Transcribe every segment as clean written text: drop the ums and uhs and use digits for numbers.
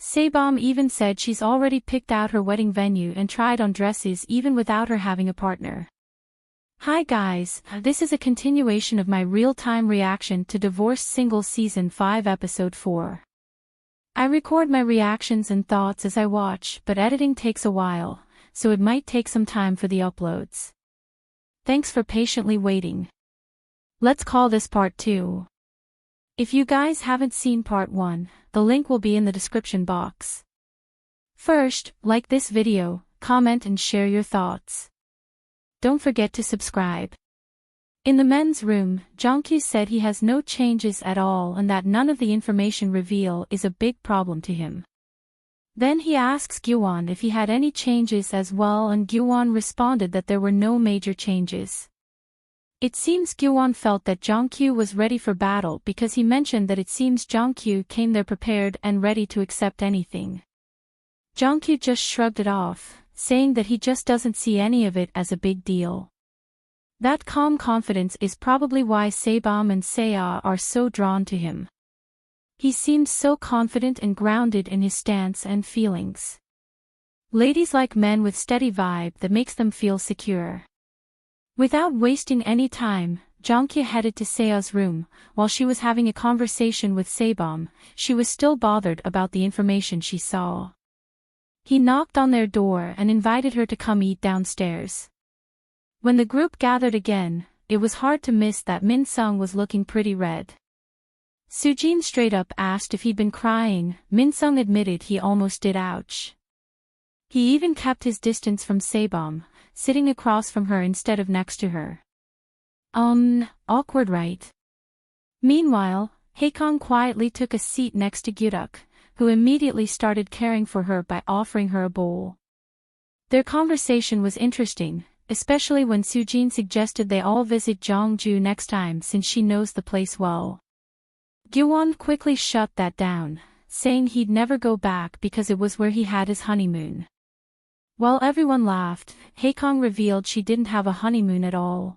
Saebom even said she's already picked out her wedding venue and tried on dresses even without her having a partner. Hi guys, this is a continuation of my real-time reaction to Divorced Single Season 5 Episode 4. I record my reactions and thoughts as I watch, but editing takes a while, so it might take some time for the uploads. Thanks for patiently waiting. Let's call this part 2. If you guys haven't seen part 1, the link will be in the description box. First, like this video, comment and share your thoughts. Don't forget to subscribe. In the men's room, Jongkyu said he has no changes at all and that none of the information revealed is a big problem to him. Then he asks Guan if he had any changes as well, and Guan responded that there were no major changes. It seems Guan felt that Jongkyu was ready for battle because he mentioned that it seems Jongkyu came there prepared and ready to accept anything. Jongkyu just shrugged it off, saying that he just doesn't see any of it as a big deal. That calm confidence is probably why Guan and Seya are so drawn to him. He seems so confident and grounded in his stance and feelings. Ladies like men with steady vibe that makes them feel secure. Without wasting any time, Jongkyu headed to Seya's room. While she was having a conversation with Saebom, she was still bothered about the information she saw. He knocked on their door and invited her to come eat downstairs. When the group gathered again, it was hard to miss that Min Sung was looking pretty red. Sujin straight up asked if he'd been crying. Min Sung admitted he almost did. Ouch. He even kept his distance from Saebom, sitting across from her instead of next to her. Awkward, right? Meanwhile, Haekang quietly took a seat next to Gyuduk, who immediately started caring for her by offering her a bowl. Their conversation was interesting, especially when Sujin suggested they all visit Jeongju next time since she knows the place well. Gyuwon quickly shut that down, saying he'd never go back because it was where he had his honeymoon. While everyone laughed, Haekang revealed she didn't have a honeymoon at all.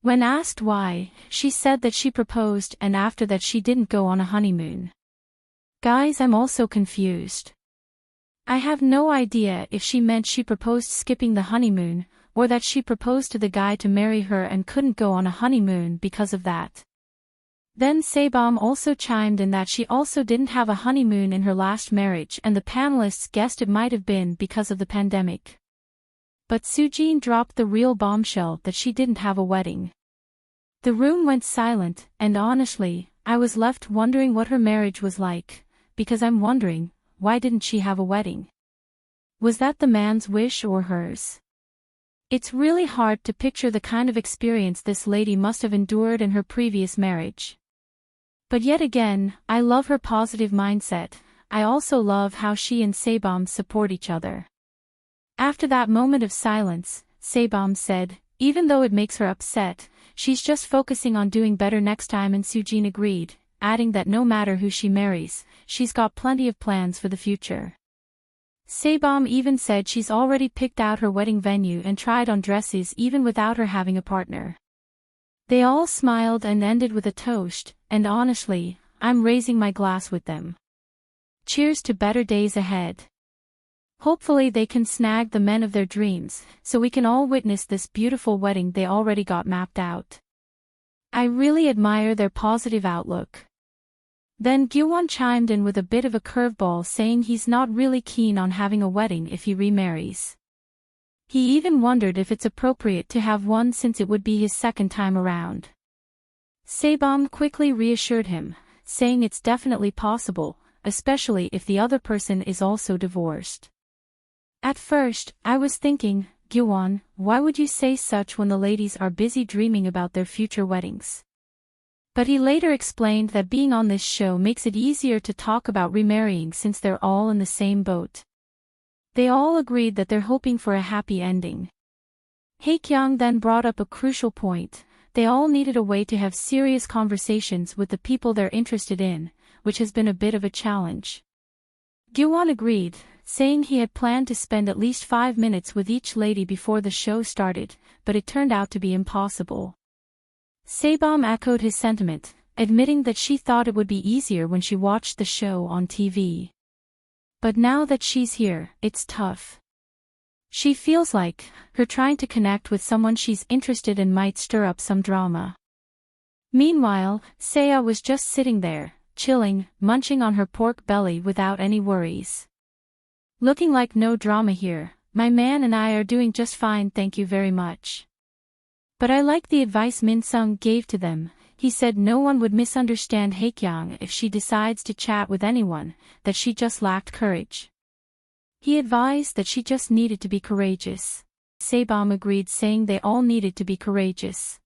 When asked why, she said that she proposed and after that she didn't go on a honeymoon. Guys, I'm also confused. I have no idea if she meant she proposed skipping the honeymoon, or that she proposed to the guy to marry her and couldn't go on a honeymoon because of that. Then Saebom also chimed in that she also didn't have a honeymoon in her last marriage, and the panelists guessed it might have been because of the pandemic. But Sujin dropped the real bombshell that she didn't have a wedding. The room went silent, and honestly, I was left wondering what her marriage was like. Because I'm wondering, why didn't she have a wedding? Was that the man's wish or hers? It's really hard to picture the kind of experience this lady must have endured in her previous marriage. But yet again, I love her positive mindset. I also love how she and Saebom support each other. After that moment of silence, Saebom said, even though it makes her upset, she's just focusing on doing better next time, and Sujin agreed, adding that no matter who she marries, she's got plenty of plans for the future. Saebom even said she's already picked out her wedding venue and tried on dresses even without her having a partner. They all smiled and ended with a toast, and honestly, I'm raising my glass with them. Cheers to better days ahead. Hopefully they can snag the men of their dreams, so we can all witness this beautiful wedding they already got mapped out. I really admire their positive outlook. Then Gyuwon chimed in with a bit of a curveball, saying he's not really keen on having a wedding if he remarries. He even wondered if it's appropriate to have one since it would be his second time around. Saebom quickly reassured him, saying it's definitely possible, especially if the other person is also divorced. At first, I was thinking, Gyuwon, why would you say such when the ladies are busy dreaming about their future weddings? But he later explained that being on this show makes it easier to talk about remarrying since they're all in the same boat. They all agreed that they're hoping for a happy ending. Haekyung then brought up a crucial point. They all needed a way to have serious conversations with the people they're interested in, which has been a bit of a challenge. Gyuwon agreed, saying he had planned to spend at least 5 minutes with each lady before the show started, but it turned out to be impossible. Saebom echoed his sentiment, admitting that she thought it would be easier when she watched the show on TV. But now that she's here, it's tough. She feels like her trying to connect with someone she's interested in might stir up some drama. Meanwhile, Seya was just sitting there, chilling, munching on her pork belly without any worries. Looking like no drama here, my man and I are doing just fine, thank you very much. But I like the advice Min Sung gave to them. He said no one would misunderstand Haekyang if she decides to chat with anyone, that she just lacked courage. He advised that she just needed to be courageous. Sebom agreed, saying they all needed to be courageous.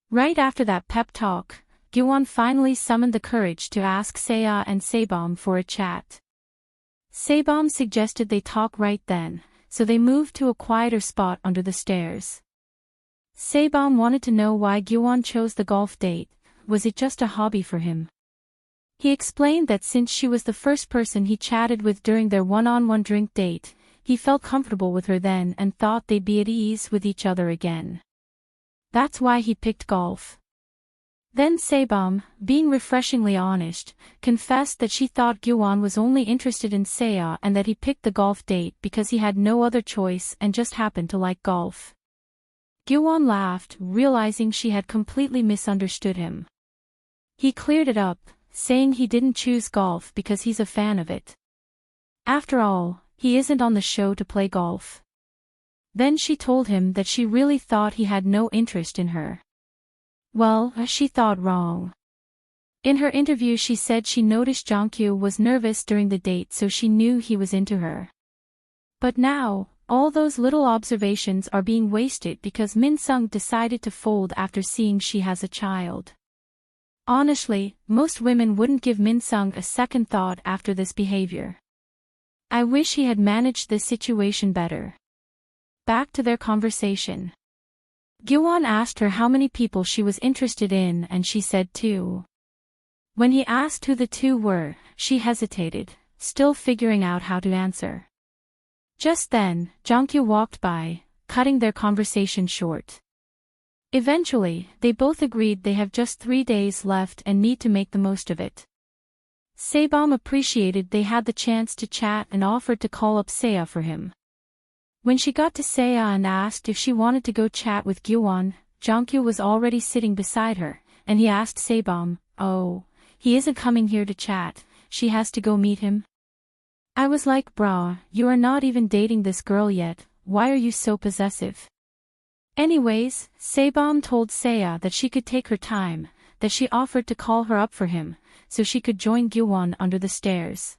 Right after that pep talk, Guan finally summoned the courage to ask Seya and Sebom for a chat. Sebom suggested they talk right then, so they moved to a quieter spot under the stairs. Sebom wanted to know why Guan chose the golf date. Was it just a hobby for him? He explained that since she was the first person he chatted with during their one-on-one drink date, he felt comfortable with her then and thought they'd be at ease with each other again. That's why he picked golf. Then Sebom, being refreshingly honest, confessed that she thought Guan was only interested in Seya and that he picked the golf date because he had no other choice and just happened to like golf. Guan laughed, realizing she had completely misunderstood him. He cleared it up, saying he didn't choose golf because he's a fan of it. After all, he isn't on the show to play golf. Then she told him that she really thought he had no interest in her. Well, she thought wrong. In her interview she said she noticed Jongkyu was nervous during the date, so she knew he was into her. But now, all those little observations are being wasted because Min Sung decided to fold after seeing she has a child. Honestly, most women wouldn't give Min Sung a second thought after this behavior. I wish he had managed this situation better. Back to their conversation. Guan asked her how many people she was interested in and she said 2. When he asked who the 2 were, she hesitated, still figuring out how to answer. Just then, Jongkyu walked by, cutting their conversation short. Eventually, they both agreed they have just 3 days left and need to make the most of it. Sebom appreciated they had the chance to chat and offered to call up Seya for him. When she got to Seya and asked if she wanted to go chat with Guan, Jongkyu was already sitting beside her, and he asked Sebom, "Oh, he isn't coming here to chat, she has to go meet him?" I was like, "Brah, you are not even dating this girl yet, why are you so possessive?" Anyways, Sebom told Seya that she could take her time, that she offered to call her up for him, so she could join Guan under the stairs.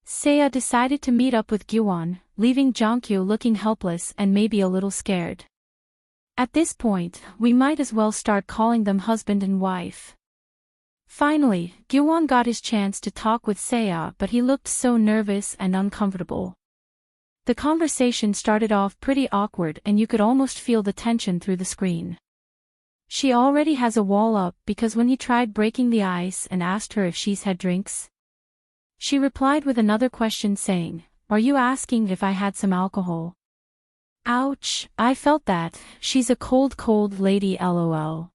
Seya decided to meet up with Guan, leaving Jongkyu looking helpless and maybe a little scared. At this point, we might as well start calling them husband and wife. Finally, Guan got his chance to talk with Seya, but he looked so nervous and uncomfortable. The conversation started off pretty awkward and you could almost feel the tension through the screen. She already has a wall up because when he tried breaking the ice and asked her if she's had drinks, she replied with another question saying, "Are you asking if I had some alcohol?" Ouch, I felt that, she's a cold lady lol.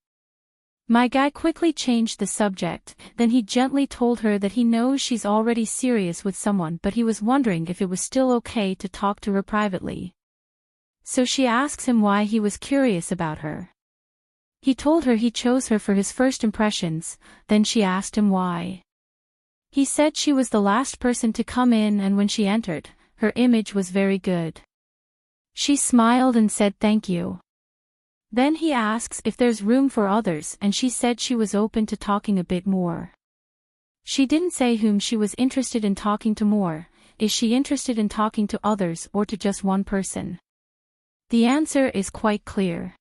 My guy quickly changed the subject, then he gently told her that he knows she's already serious with someone but he was wondering if it was still okay to talk to her privately. So she asks him why he was curious about her. He told her he chose her for his first impressions, then she asked him why. He said she was the last person to come in and when she entered, her image was very good. She smiled and said thank you. Then he asks if there's room for others and she said she was open to talking a bit more. She didn't say whom she was interested in talking to more, is she interested in talking to others or to just one person? The answer is quite clear.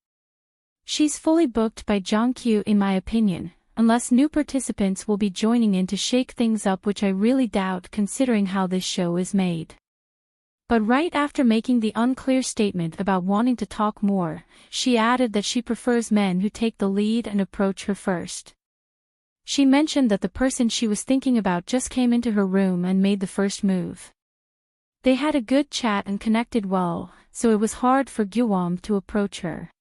She's fully booked by Jongkyu in my opinion, unless new participants will be joining in to shake things up, which I really doubt considering how this show is made. But right after making the unclear statement about wanting to talk more, she added that she prefers men who take the lead and approach her first. She mentioned that the person she was thinking about just came into her room and made the first move. They had a good chat and connected well, so it was hard for Guan to approach her.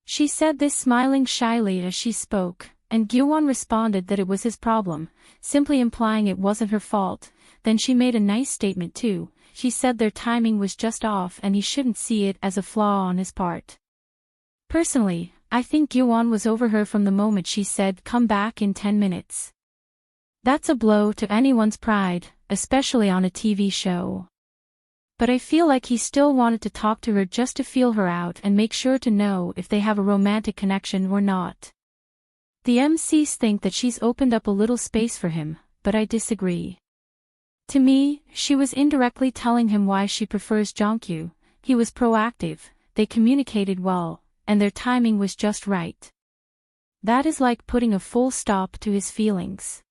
She said this smiling shyly as she spoke, and Guan responded that it was his problem, simply implying it wasn't her fault, Then she made a nice statement too. She said their timing was just off and he shouldn't see it as a flaw on his part. Personally, I think Guan was over her from the moment she said come back in 10 minutes. That's a blow to anyone's pride, especially on a TV show. But I feel like he still wanted to talk to her just to feel her out and make sure to know if they have a romantic connection or not. The MCs think that she's opened up a little space for him, but I disagree. To me, she was indirectly telling him why she prefers Jongkyu. He was proactive, they communicated well, and their timing was just right. That is like putting a full stop to his feelings.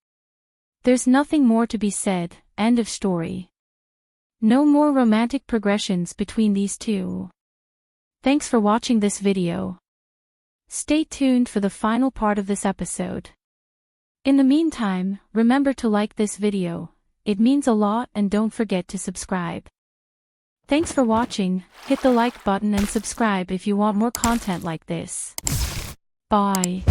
There's nothing more to be said, end of story. No more romantic progressions between these two. Thanks for watching this video. Stay tuned for the final part of this episode. In the meantime, remember to like this video, it means a lot, and don't forget to subscribe. Thanks for watching, hit the like button and subscribe if you want more content like this. Bye.